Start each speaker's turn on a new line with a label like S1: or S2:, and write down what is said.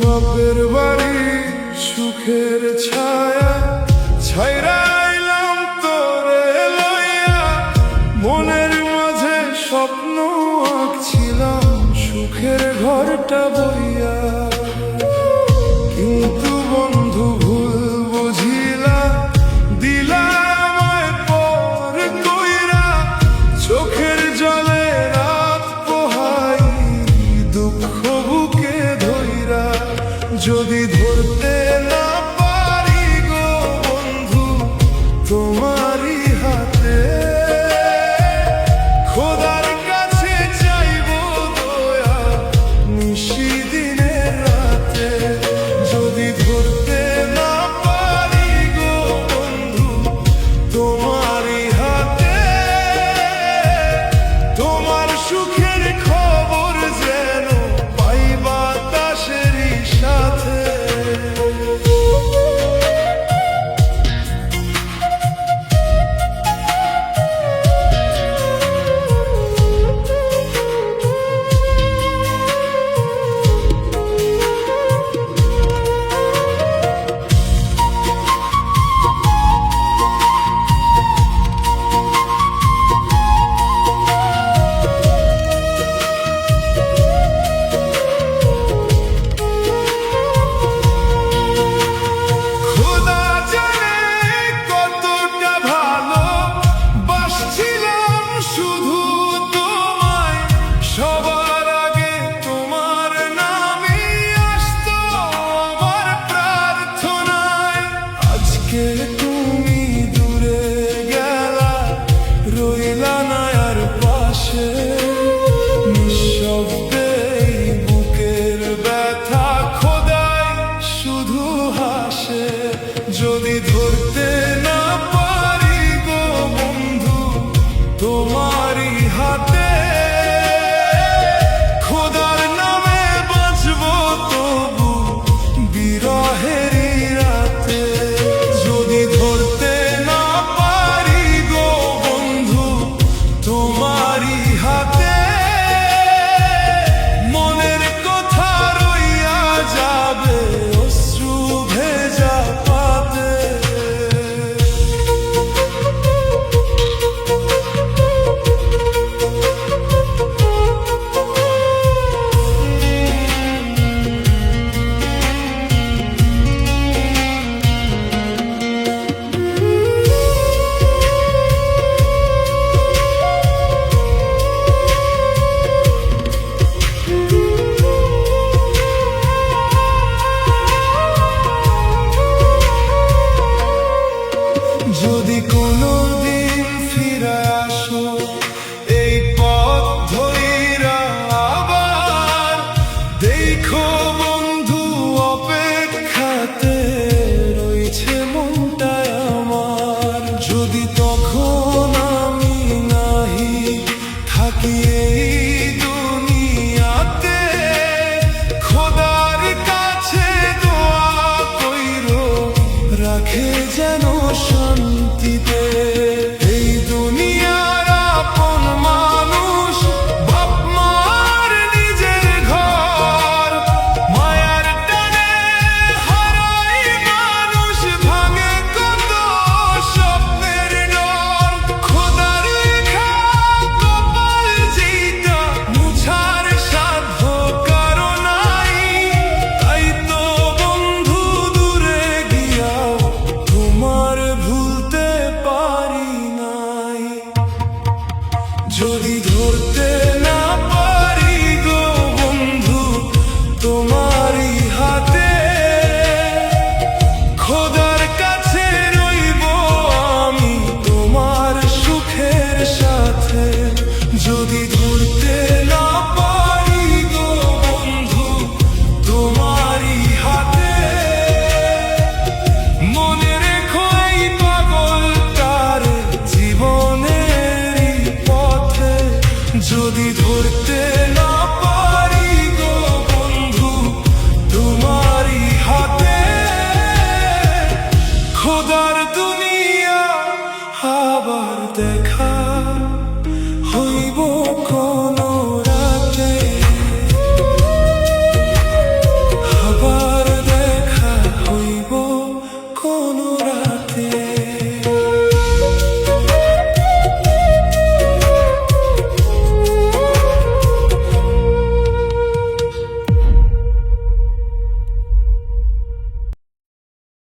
S1: বাপের বাড়ি সুখের ছায়া ছাইরা আইলাম তোরে লইয়া, মনের মাঝে স্বপ্ন আঁকছিলাম সুখের ঘরটা বইয়া। কিন্তু বন্ধু ভুল বুঝিলা, দিলা আমায় পর কইরা, চোখের জলে রাত পোহাই দুঃখ বুকে ধইরা। যদি ধরতে না পারি গো বন্ধু তোমারই হাতে, খোদার কাছে চাইবো দয়া নিশি দিনের রাতে। যদি ধরতে না পারি গো বন্ধু তোমারই হাতে, তোমার সুখের খবর যেন পাই বাতাসেরই সাথে। তুমি দূরে গেলা, রইলা না আর পাশে, নিঃশব্দে বুকের ব্যথা খোদাই শুধু হাসে। যদি ধরতে না পারি গো বন্ধু তোমারই হাতে, খোদার নামে বাঁচবো তবু বিরহেরই রাতে। যদি ধরতে না পারি গো বন্ধু তোমারই হাতে, মনের কথা রইয়া যাবে অশ্রু ভেজা পাতে। যদি কোনোদিন ফিরে আসো এই পথ ধইরা আবার, দেখো বন্ধু অপেক্ষাতে রয়েছে মনটায় আমার। যদি তখন আমি নাহি থাকি এই দুনিয়াতে, খোদার কাছে দোয়া কইরো রাখে যেন শান্তিতে। এই দুনিয়ার আপন মানুষ বাপ মার নিজের ঘর, মায়ার টানে হারাই মানুষ ভাঙে কত স্বপ্নের ডর। খোদার লেখা কপাল যেইটা যদি ধরতে না পারি গো বন্ধু তোমারই হাতে, খোদার দুনিয়া আবার দেখা